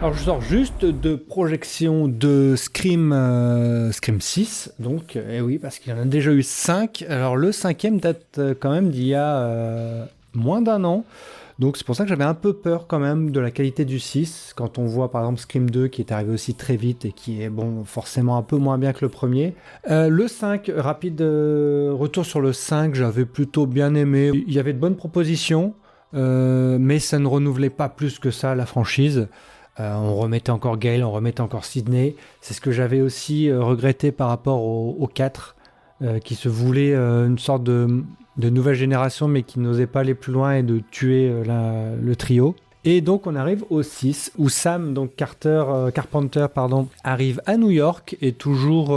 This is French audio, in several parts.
Alors je sors juste de projection de Scream, Scream 6, donc, et oui, parce qu'il y en a déjà eu 5. Alors le cinquième date quand même d'il y a moins d'un an, donc c'est pour ça que j'avais un peu peur quand même de la qualité du 6, quand on voit par exemple Scream 2 qui est arrivé aussi très vite et qui est bon forcément un peu moins bien que le premier. Le 5, rapide retour sur le 5, j'avais plutôt bien aimé. Il y avait de bonnes propositions, mais ça ne renouvelait pas plus que ça la franchise. On remettait encore Gale, on remettait encore Sydney. C'est ce que j'avais aussi regretté par rapport au 4, qui se voulait une sorte de nouvelle génération, mais qui n'osait pas aller plus loin et de tuer le trio. Et donc on arrive au 6, où Sam, donc Carpenter, arrive à New York, et toujours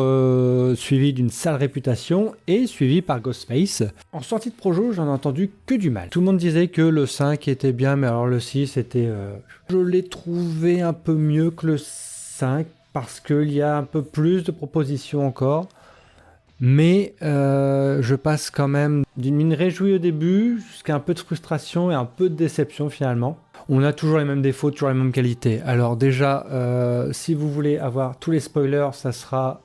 suivi d'une sale réputation, et suivi par Ghostface. En sortie de projo, j'en ai entendu que du mal. Tout le monde disait que le 5 était bien, mais alors le 6 était... Je l'ai trouvé un peu mieux que le 5, parce qu'il y a un peu plus de propositions encore. Mais je passe quand même d'une mine réjouie au début jusqu'à un peu de frustration et un peu de déception finalement. On a toujours les mêmes défauts, toujours les mêmes qualités. Alors déjà, si vous voulez avoir tous les spoilers, ça sera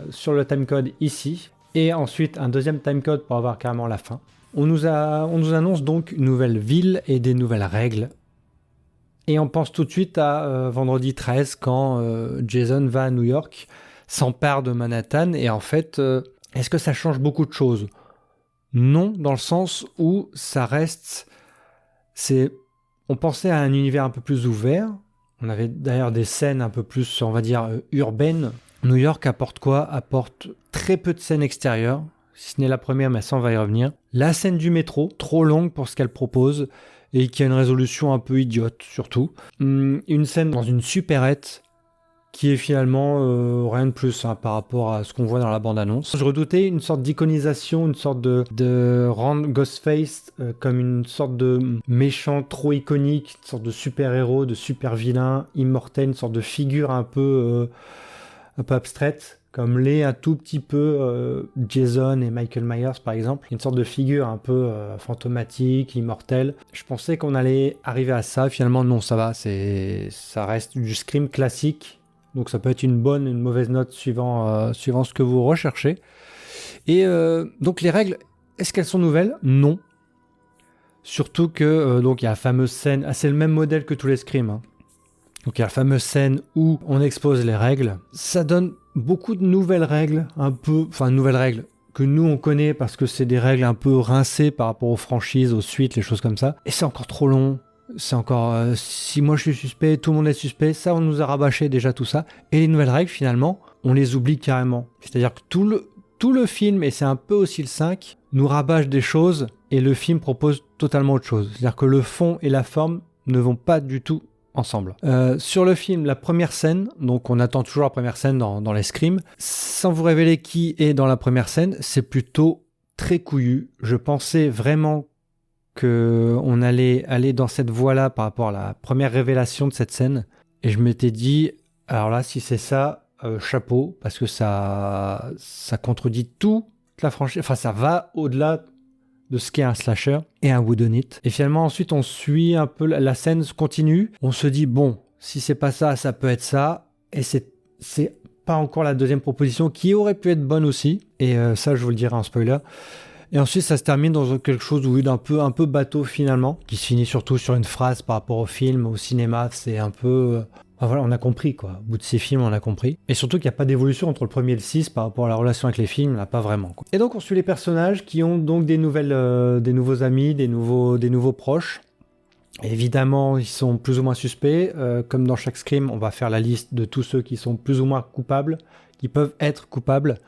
sur le timecode ici. Et ensuite, un deuxième timecode pour avoir carrément la fin. On nous annonce donc une nouvelle ville et des nouvelles règles. Et on pense tout de suite à vendredi 13, quand Jason va à New York, s'empare de Manhattan, et en fait, est-ce que ça change beaucoup de choses ? Non, dans le sens où ça reste... On pensait à un univers un peu plus ouvert. On avait d'ailleurs des scènes un peu plus, on va dire, urbaines. New York apporte quoi ? Apporte très peu de scènes extérieures, si ce n'est la première, mais ça on va y revenir. La scène du métro, trop longue pour ce qu'elle propose, et qui a une résolution un peu idiote, surtout. Une scène dans une supérette, qui est finalement rien de plus par rapport à ce qu'on voit dans la bande-annonce. Je redoutais une sorte d'iconisation, une sorte de rendre Ghostface comme une sorte de méchant trop iconique, une sorte de super-héros, de super-vilain, immortel, une sorte de figure un peu abstraite, comme l'est un tout petit peu Jason et Michael Myers par exemple, une sorte de figure un peu fantomatique, immortelle. Je pensais qu'on allait arriver à ça, finalement non, ça va, ça reste du Scream classique. Donc ça peut être une bonne, une mauvaise note suivant ce que vous recherchez. Et donc les règles, est-ce qu'elles sont nouvelles ? Non. Surtout que donc il y a la fameuse scène, c'est le même modèle que tous les Scream. Hein. Donc il y a la fameuse scène où on expose les règles. Ça donne beaucoup de nouvelles règles, nouvelles règles que nous on connaît parce que c'est des règles un peu rincées par rapport aux franchises, aux suites, les choses comme ça. Et c'est encore trop long. C'est encore... si moi je suis suspect, tout le monde est suspect, ça on nous a rabâché déjà tout ça. Et les nouvelles règles finalement, on les oublie carrément. C'est-à-dire que tout le film, et c'est un peu aussi le 5, nous rabâche des choses et le film propose totalement autre chose. C'est-à-dire que le fond et la forme ne vont pas du tout ensemble. Sur le film, la première scène, donc on attend toujours la première scène dans les Scream, sans vous révéler qui est dans la première scène, c'est plutôt très couillu. Je pensais vraiment qu'on allait aller dans cette voie-là par rapport à la première révélation de cette scène. Et je m'étais dit, alors là, si c'est ça, chapeau, parce que ça contredit toute la franchise. Enfin, ça va au-delà de ce qu'est un slasher et un whodunit. Et finalement, ensuite, on suit un peu, la scène continue. On se dit, bon, si c'est pas ça, ça peut être ça. Et c'est pas encore la deuxième proposition qui aurait pu être bonne aussi. Et ça, je vous le dirai en spoiler. Et ensuite, ça se termine dans quelque chose d'un un peu bateau finalement, qui se finit surtout sur une phrase par rapport au film, au cinéma. C'est un peu... voilà, on a compris quoi. Au bout de ces films, on a compris. Et surtout qu'il n'y a pas d'évolution entre le premier et le 6 par rapport à la relation avec les films, là, pas vraiment. Quoi. Et donc, on suit les personnages qui ont donc des nouveaux amis, des nouveaux proches. Évidemment, ils sont plus ou moins suspects. Comme dans chaque Scream, on va faire la liste de tous ceux qui sont plus ou moins coupables, qui peuvent être coupables.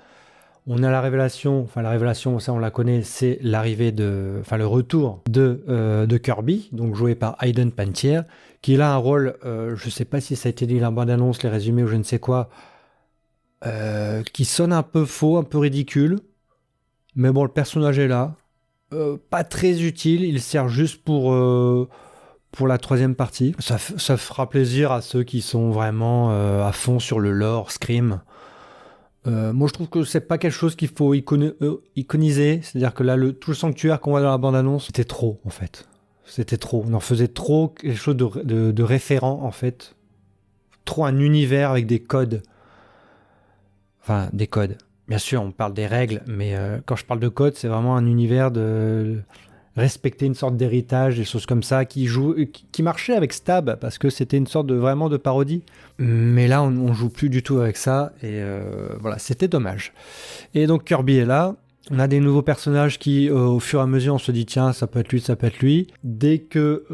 On a la révélation, ça on la connaît, c'est le retour de Kirby, donc joué par Hayden Panettiere, qui a un rôle, je sais pas si ça a été dit dans la bande-annonce, les résumés ou je ne sais quoi, qui sonne un peu faux, un peu ridicule, mais bon, le personnage est là, pas très utile, il sert juste pour la troisième partie. Ça fera plaisir à ceux qui sont vraiment à fond sur le lore Scream. Moi je trouve que c'est pas quelque chose qu'il faut iconiser, c'est-à-dire que là tout le sanctuaire qu'on voit dans la bande-annonce, c'était trop, on en faisait trop quelque chose de référent en fait trop un univers avec des codes. Enfin, des codes. Bien sûr, on parle des règles, mais quand je parle de codes, c'est vraiment un univers de respecter une sorte d'héritage, des choses comme ça, qui marchait avec Stab, parce que c'était une sorte vraiment de parodie. Mais là, on joue plus du tout avec ça, et voilà, c'était dommage. Et donc Kirby est là. On a des nouveaux personnages qui, au fur et à mesure, on se dit tiens, ça peut être lui, ça peut être lui. Dès que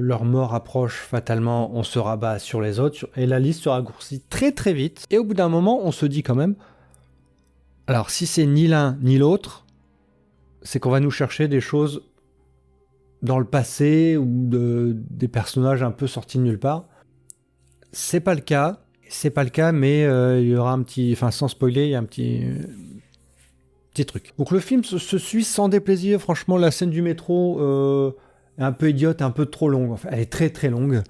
leur mort approche, fatalement, on se rabat sur les autres et la liste se raccourcit très très vite. Et au bout d'un moment, on se dit quand même, alors si c'est ni l'un ni l'autre, c'est qu'on va nous chercher des choses dans le passé ou des personnages un peu sortis de nulle part. C'est pas le cas, mais il y aura un petit, enfin sans spoiler, il y a un petit truc. Donc le film se suit sans déplaisir. Franchement, la scène du métro est un peu idiote, un peu trop longue. Enfin, elle est très très longue.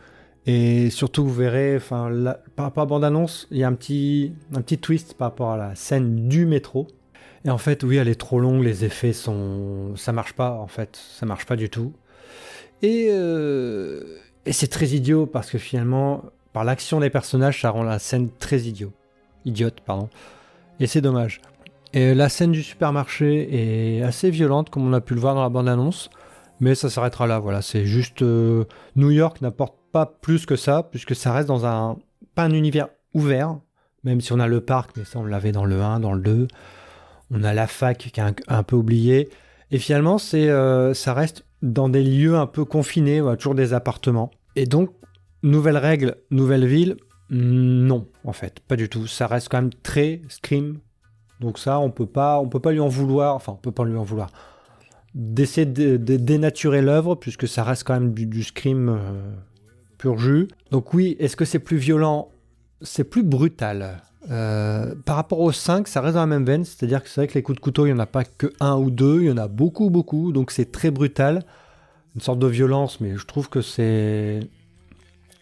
Et surtout, vous verrez, enfin, par rapport à la bande-annonce, il y a un petit twist par rapport à la scène du métro. Et en fait, oui, elle est trop longue. Les effets ça marche pas. En fait, ça marche pas du tout. Et c'est très idiot parce que finalement, par l'action des personnages, ça rend la scène très idiote, pardon. Et c'est dommage. Et la scène du supermarché est assez violente, comme on a pu le voir dans la bande-annonce, mais ça s'arrêtera là. Voilà, c'est juste New York n'apporte pas plus que ça, puisque ça reste dans pas un univers ouvert, même si on a le parc, mais ça on l'avait dans le 1, dans le 2. On a la fac qui est un peu oubliée. Et finalement, ça reste dans des lieux un peu confinés, voilà, toujours des appartements. Et donc, nouvelles règles, nouvelle ville, non, en fait, pas du tout. Ça reste quand même très Scream. Donc ça, on peut pas lui en vouloir, enfin, on peut pas lui en vouloir. D'essayer de dénaturer l'œuvre, puisque ça reste quand même du Scream pur jus. Donc oui, est-ce que c'est plus violent ? C'est plus brutal. Par rapport au 5, ça reste dans la même veine, c'est-à-dire que c'est vrai que les coups de couteau, il n'y en a pas que un ou deux, il y en a beaucoup, donc c'est très brutal. Une sorte de violence, mais je trouve que c'est...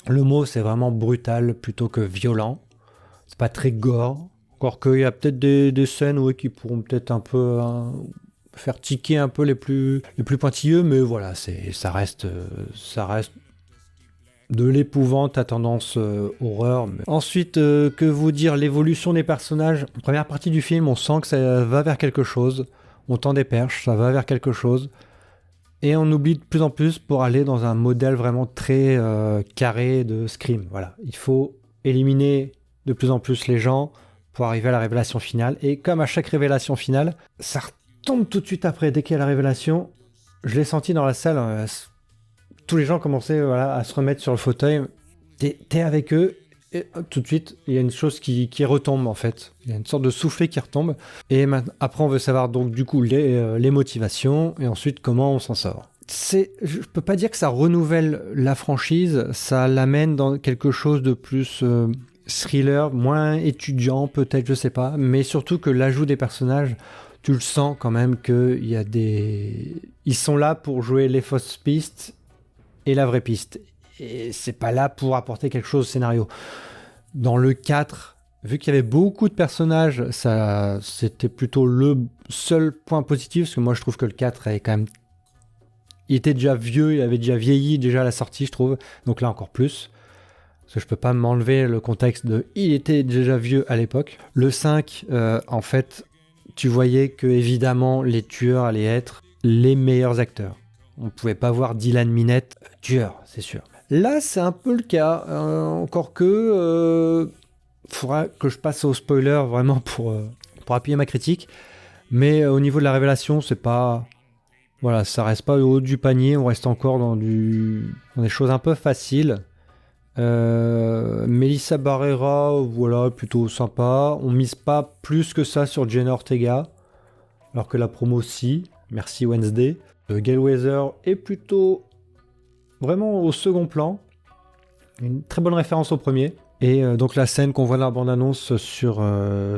Le mot, c'est vraiment brutal plutôt que violent. C'est pas très gore. Encore qu'il y a peut-être des scènes qui pourront peut-être un peu faire tiquer un peu les plus pointilleux, mais voilà, ça reste de l'épouvante à tendance horreur. Mais... Ensuite, que vous dire, l'évolution des personnages. Première partie du film, on sent que ça va vers quelque chose. On tend des perches, ça va vers quelque chose. Et on oublie de plus en plus pour aller dans un modèle vraiment très carré de Scream. Voilà, il faut éliminer de plus en plus les gens pour arriver à la révélation finale. Et comme à chaque révélation finale, ça retombe tout de suite après. Dès qu'il y a la révélation, je l'ai senti dans la salle, tous les gens commençaient à se remettre sur le fauteuil. T'es avec eux, et tout de suite, il y a une chose qui retombe en fait. Il y a une sorte de soufflet qui retombe. Et après, on veut savoir donc du coup les motivations et ensuite comment on s'en sort. Je peux pas dire que ça renouvelle la franchise, ça l'amène dans quelque chose de plus... thriller, moins étudiant peut-être, je sais pas, mais surtout que l'ajout des personnages, tu le sens quand même qu'il y a ils sont là pour jouer les fausses pistes et la vraie piste. Et c'est pas là pour apporter quelque chose au scénario. Dans le 4, vu qu'il y avait beaucoup de personnages, c'était plutôt le seul point positif, parce que moi je trouve que le 4 est quand même... Il était déjà vieux, il avait déjà vieilli déjà à la sortie, je trouve, donc là encore plus. Parce que je peux pas m'enlever le contexte de il était déjà vieux à l'époque. Le 5, en fait, tu voyais que évidemment les tueurs allaient être les meilleurs acteurs. On pouvait pas voir Dylan Minnette tueur, c'est sûr. Là, c'est un peu le cas. Encore que faudra que je passe au spoiler vraiment pour appuyer ma critique. Mais au niveau de la révélation, c'est pas... Voilà, ça reste pas au haut du panier. On reste encore dans des choses un peu faciles. Melissa Barrera, voilà, plutôt sympa. On mise pas plus que ça sur Jenna Ortega, alors que la promo si. Merci Wednesday. Gale Weather est plutôt vraiment au second plan. Une très bonne référence au premier. Et donc la scène qu'on voit dans la bande-annonce sur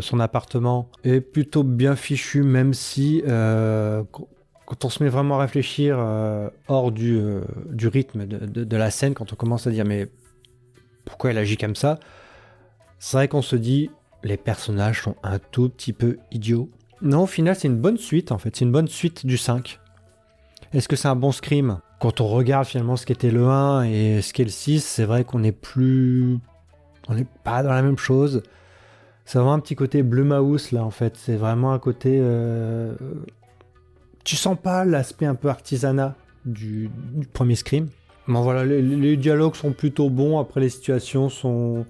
son appartement est plutôt bien fichue, même si quand on se met vraiment à réfléchir hors du rythme de la scène, quand on commence à dire mais pourquoi elle agit comme ça, c'est vrai qu'on se dit les personnages sont un tout petit peu idiots. Non, au final c'est une bonne suite en fait, c'est une bonne suite du 5. Est-ce que c'est un bon Scream ? Quand on regarde finalement ce qu'était le 1 et ce qu'est le 6, c'est vrai qu'on est plus On n'est pas dans la même chose. C'est vraiment un petit côté Blumhouse là en fait. C'est vraiment un côté. Tu sens pas l'aspect un peu artisanat du premier Scream. Bon voilà, les dialogues sont plutôt bons. Après les situations sont.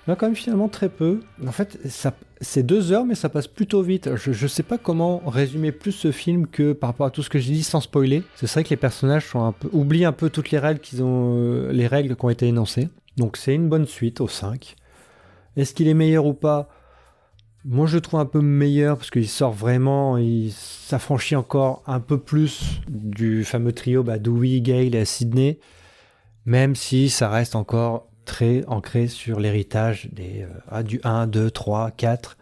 Il y en a quand même finalement très peu. En fait, c'est 2 heures, mais ça passe plutôt vite. Je sais pas comment résumer plus ce film que par rapport à tout ce que j'ai dit sans spoiler. C'est vrai que les personnages oublient un peu toutes les règles les règles qui ont été énoncées. Donc c'est une bonne suite au 5. Est-ce qu'il est meilleur ou pas ? Moi je le trouve un peu meilleur parce qu'il sort vraiment, il s'affranchit encore un peu plus du fameux trio Dewey, Gale et Sidney, même si ça reste encore très ancré sur l'héritage du 1, 2, 3, 4.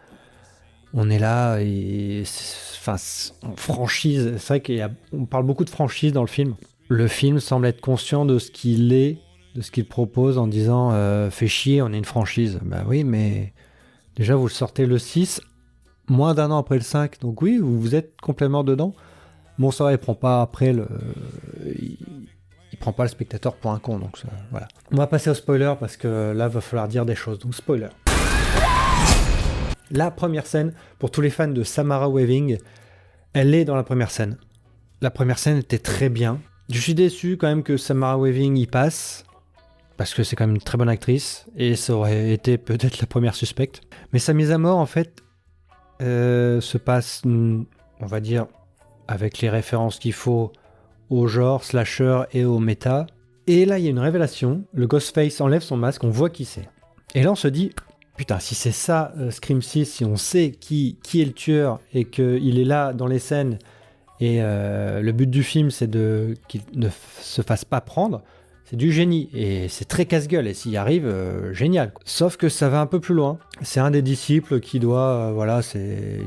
On est là et franchise, c'est vrai qu'on parle beaucoup de franchise dans le film. Le film semble être conscient de ce qu'il est, de ce qu'il propose en disant fait chier, on est une franchise. Bah oui, mais déjà vous sortez le 6, moins d'un an après le 5, donc oui, vous êtes complètement dedans. Bon, ça va, il prend pas après il prend pas le spectateur pour un con, donc voilà. On va passer au spoiler parce que là, va falloir dire des choses. Donc spoiler. La première scène, pour tous les fans de Samara Weaving, elle est dans la première scène. La première scène était très bien. Je suis déçu quand même que Samara Weaving y passe, parce que c'est quand même une très bonne actrice, et ça aurait été peut-être la première suspecte. Mais sa mise à mort, en fait, se passe, on va dire, avec les références qu'il faut au genre, slasher et au méta. Et là, il y a une révélation. Le Ghostface enlève son masque, on voit qui c'est. Et là, on se dit, putain, si c'est ça, Scream 6, si on sait qui est le tueur et qu'il est là dans les scènes, et le but du film, c'est qu'il ne se fasse pas prendre, c'est du génie. Et c'est très casse-gueule. Et s'il y arrive, génial. Sauf que ça va un peu plus loin. C'est un des disciples qui doit... il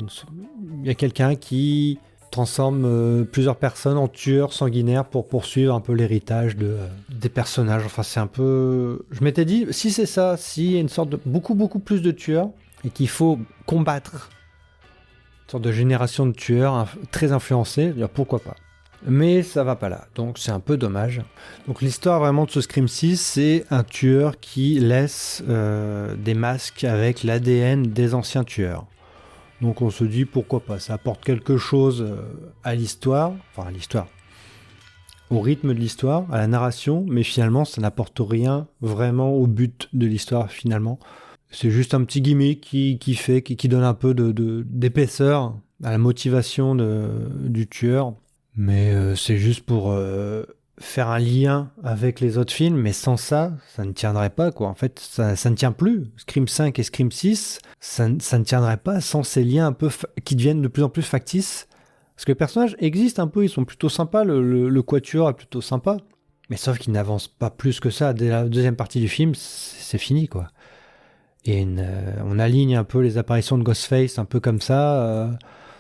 y a quelqu'un qui transforme plusieurs personnes en tueurs sanguinaires pour poursuivre un peu l'héritage des personnages. Enfin, c'est un peu... Je m'étais dit, si c'est ça, s'il y a une sorte de... beaucoup plus de tueurs et qu'il faut combattre une sorte de génération de tueurs très influencés, pourquoi pas. Mais ça va pas là, donc c'est un peu dommage. Donc l'histoire vraiment de ce Scream 6, c'est un tueur qui laisse des masques avec l'ADN des anciens tueurs. Donc on se dit pourquoi pas, ça apporte quelque chose à l'histoire, au rythme de l'histoire, à la narration, mais finalement ça n'apporte rien vraiment au but de l'histoire finalement. C'est juste un petit gimmick qui donne un peu d'épaisseur à la motivation du tueur. Mais c'est juste pour faire un lien avec les autres films, mais sans ça, ça ne tiendrait pas, quoi. En fait, ça ne tient plus. Scream 5 et Scream 6, ça ne tiendrait pas sans ces liens un peu qui deviennent de plus en plus factices. Parce que les personnages existent un peu, ils sont plutôt sympas, le quatuor est plutôt sympa. Mais sauf qu'ils n'avancent pas plus que ça. Dès la deuxième partie du film, c'est fini, quoi. Et on aligne un peu les apparitions de Ghostface, un peu comme ça,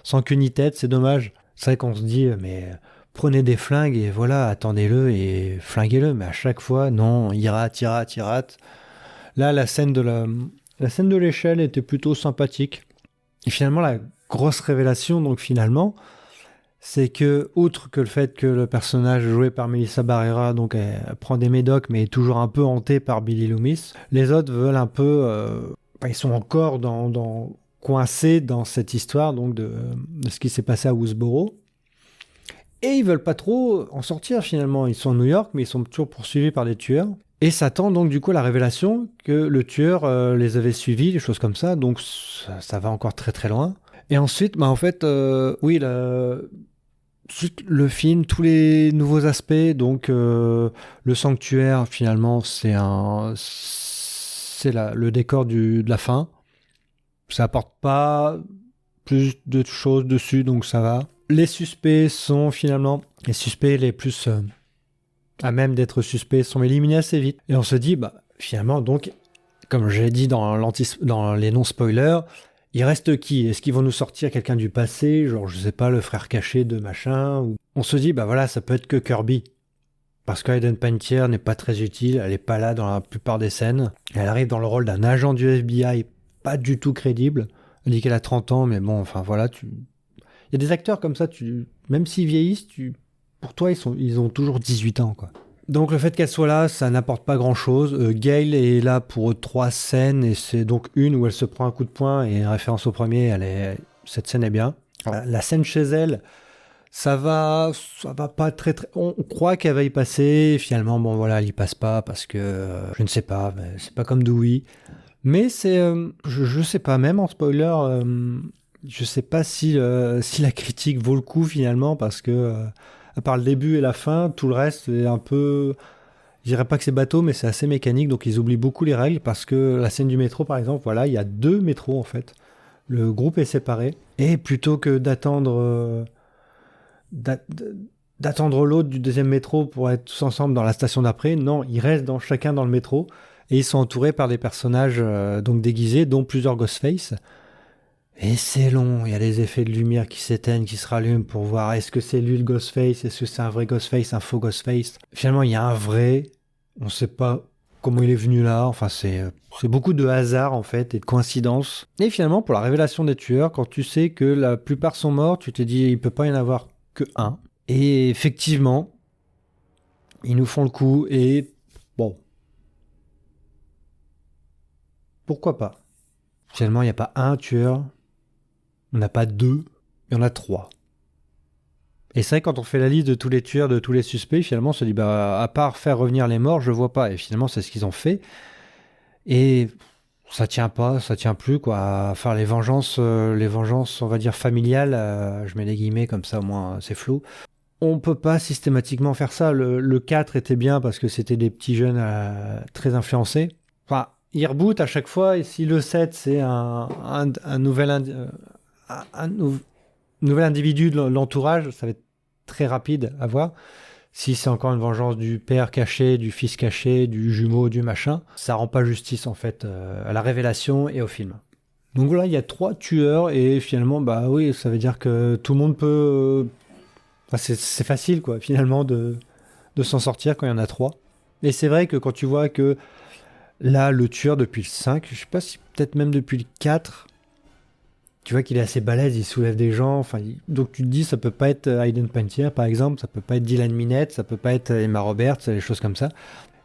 sans queue ni tête, c'est dommage. C'est vrai qu'on se dit, mais prenez des flingues et voilà, attendez-le et flinguez-le. Mais à chaque fois, non, il rate. Là, la scène de l'échelle était plutôt sympathique. Et finalement, la grosse révélation, donc finalement, c'est que, outre que le fait que le personnage joué par Melissa Barrera, donc elle prend des médocs, mais est toujours un peu hanté par Billy Loomis, les autres veulent un peu... ils sont encore coincés dans cette histoire donc de ce qui s'est passé à Woodsboro. Et ils veulent pas trop en sortir finalement. Ils sont à New York, mais ils sont toujours poursuivis par des tueurs. Et s'attend donc du coup à la révélation que le tueur les avait suivis, des choses comme ça. Donc ça va encore très très loin. Et ensuite, en fait, oui, le film, tous les nouveaux aspects, donc le sanctuaire finalement, c'est le décor de la fin. Ça apporte pas plus de choses dessus, donc ça va. Les suspects sont finalement... Les suspects les plus à même d'être suspects sont éliminés assez vite. Et on se dit, finalement, donc, comme j'ai dit dans les non-spoilers, il reste qui ? Est-ce qu'ils vont nous sortir quelqu'un du passé, genre, je sais pas, le frère caché de machin ou... On se dit, voilà, ça peut être que Kirby. Parce qu'Aiden Panettiere n'est pas très utile, elle est pas là dans la plupart des scènes. Elle arrive dans le rôle d'un agent du FBI pas du tout crédible. Elle dit qu'elle a 30 ans, mais bon, enfin voilà, il y a des acteurs comme ça, même s'ils vieillissent, pour toi, ils ont toujours 18 ans, quoi. Donc le fait qu'elle soit là, ça n'apporte pas grand-chose. Gale est là pour 3 scènes, et c'est donc une où elle se prend un coup de poing, et référence au premier, cette scène est bien. La scène chez elle, ça va pas très très. On croit qu'elle va y passer, finalement, bon voilà, elle y passe pas parce que je ne sais pas, mais c'est pas comme Dewey. Mais c'est, je sais pas, même en spoiler, je sais pas si la critique vaut le coup finalement, parce que à part le début et la fin, tout le reste est un peu. Je dirais pas que c'est bateau, mais c'est assez mécanique, donc ils oublient beaucoup les règles, parce que la scène du métro, par exemple, voilà, il y a 2 métros en fait. Le groupe est séparé, et plutôt que d'a- d'attendre l'autre du deuxième métro pour être tous ensemble dans la station d'après, non, ils restent chacun dans le métro, et ils sont entourés par des personnages donc déguisés, dont plusieurs Ghostface. Et c'est long, il y a les effets de lumière qui s'éteignent, qui se rallument pour voir est-ce que c'est lui le Ghostface, est-ce que c'est un vrai Ghostface, un faux Ghostface. Finalement, il y a un vrai, on ne sait pas comment il est venu là, enfin c'est beaucoup de hasard en fait et de coïncidences. Et finalement, pour la révélation des tueurs, quand tu sais que la plupart sont morts, tu te dis il peut pas y en avoir que un. Et effectivement, ils nous font le coup, et bon, pourquoi pas. Finalement, il n'y a pas un tueur, on n'a pas 2, il y en a 3. Et c'est vrai, quand on fait la liste de tous les tueurs, de tous les suspects, finalement, on se dit, bah, à part faire revenir les morts, je vois pas. Et finalement, c'est ce qu'ils ont fait. Et ça tient pas, ça tient plus, quoi. À faire les vengeances, on va dire, familiales, je mets des guillemets, comme ça, au moins, c'est flou. On peut pas systématiquement faire ça. Le 4 était bien parce que c'était des petits jeunes très influencés. Enfin, ils rebootent à chaque fois, et si le 7, c'est un nouvel individu de l'entourage, ça va être très rapide à voir. Si c'est encore une vengeance du père caché, du fils caché, du jumeau, du machin, ça rend pas justice en fait à la révélation et au film. Donc voilà, il y a 3 tueurs, et finalement, bah oui, ça veut dire que tout le monde peut. Enfin, c'est facile quoi, finalement, de s'en sortir quand il y en a 3. Et c'est vrai que quand tu vois que là, le tueur depuis le 5, je sais pas si peut-être même depuis le 4, tu vois qu'il est assez balèze, il soulève des gens. Enfin, donc tu te dis, ça peut pas être Hayden Panettiere, par exemple, ça peut pas être Dylan Minette, ça peut pas être Emma Roberts, des choses comme ça.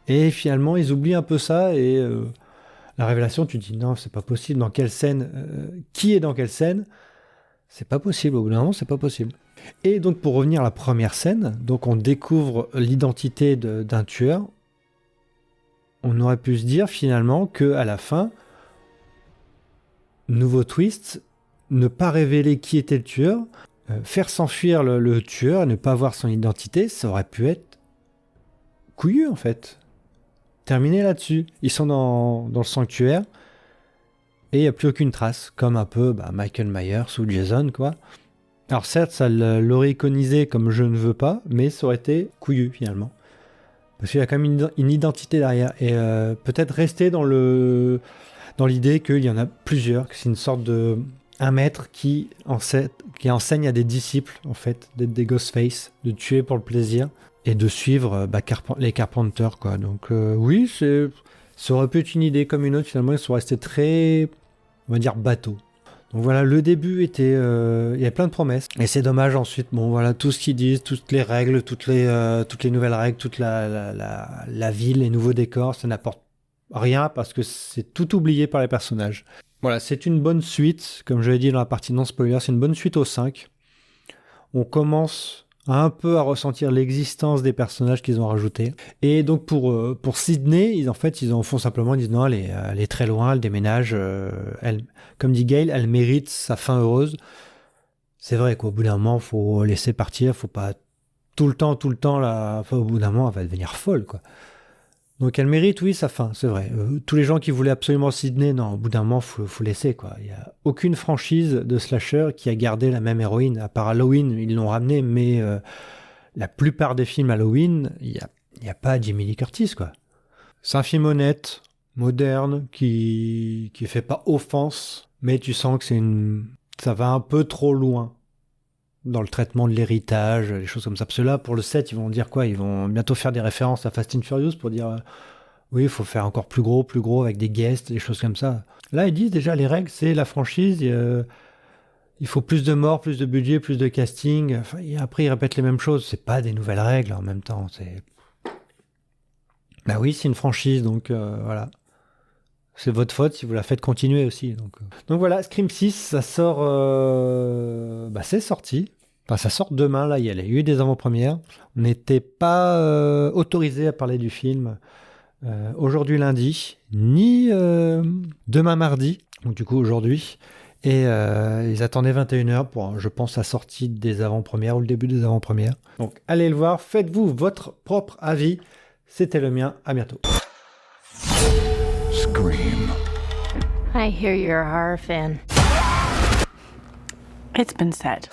Et finalement, ils oublient un peu ça, et la révélation, tu te dis, non, c'est pas possible. Dans quelle scène qui est dans quelle scène? C'est pas possible, au bout d'un moment, c'est pas possible. Et donc, pour revenir à la première scène, donc on découvre l'identité d'un tueur. On aurait pu se dire finalement que à la fin, nouveau twist, ne pas révéler qui était le tueur, faire s'enfuir le tueur et ne pas voir son identité, ça aurait pu être couillu en fait. Terminé là-dessus. Ils sont dans le sanctuaire, et il n'y a plus aucune trace, comme un peu Michael Myers ou Jason, quoi. Alors certes, ça l'aurait iconisé comme je ne veux pas, mais ça aurait été couillu finalement. Parce qu'il y a quand même une identité derrière. Et peut-être rester dans l'idée qu'il y en a plusieurs, que c'est une sorte de. Un maître qui enseigne à des disciples, en fait, d'être des Ghostface, de tuer pour le plaisir, et de suivre les Carpenters, quoi. Donc oui, ça aurait pu être une idée comme une autre, finalement, ils sont restés très, on va dire, bateau. Donc voilà, le début était. Il y a plein de promesses. Et c'est dommage ensuite, bon voilà, tout ce qu'ils disent, toutes les règles, toutes les nouvelles règles, toute la ville, les nouveaux décors, ça n'apporte rien parce que c'est tout oublié par les personnages. Voilà, c'est une bonne suite, comme je l'ai dit dans la partie non spoiler, c'est une bonne suite au 5. On commence un peu à ressentir l'existence des personnages qu'ils ont rajoutés. Et donc pour Sydney, ils font simplement, ils disent non, elle est très loin, elle déménage, comme dit Gale, elle mérite sa fin heureuse. C'est vrai qu'au bout d'un moment, faut laisser partir, faut pas tout le temps, là, au bout d'un moment, elle va devenir folle, quoi. Donc elle mérite, oui, sa fin, c'est vrai. Tous les gens qui voulaient absolument Sydney, non, au bout d'un moment, faut laisser, quoi. Il y a aucune franchise de slasher qui a gardé la même héroïne. À part Halloween, ils l'ont ramené, mais la plupart des films Halloween, il y a pas Jamie Lee Curtis, quoi. C'est un film honnête, moderne, qui fait pas offense, mais tu sens que ça va un peu trop loin dans le traitement de l'héritage, les choses comme ça. Parce que là, pour le 7, ils vont dire quoi? Ils vont bientôt faire des références à Fast and Furious pour dire oui, il faut faire encore plus gros, avec des guests, des choses comme ça. Là, ils disent déjà les règles, c'est la franchise, il faut plus de morts, plus de budget, plus de casting. Enfin, et après, ils répètent les mêmes choses. C'est pas des nouvelles règles en même temps. Bah oui, c'est une franchise, donc voilà. C'est votre faute si vous la faites continuer aussi. Donc voilà, Scream 6, ça sort... c'est sorti. Enfin, ça sort demain, là, il y a eu des avant-premières. On n'était pas autorisé à parler du film aujourd'hui lundi, ni demain mardi, donc du coup aujourd'hui. Et ils attendaient 21h pour, je pense, la sortie des avant-premières ou le début des avant-premières. Donc allez le voir, faites-vous votre propre avis. C'était le mien, à bientôt. Scream. I hear you're a horror fan. It's been said.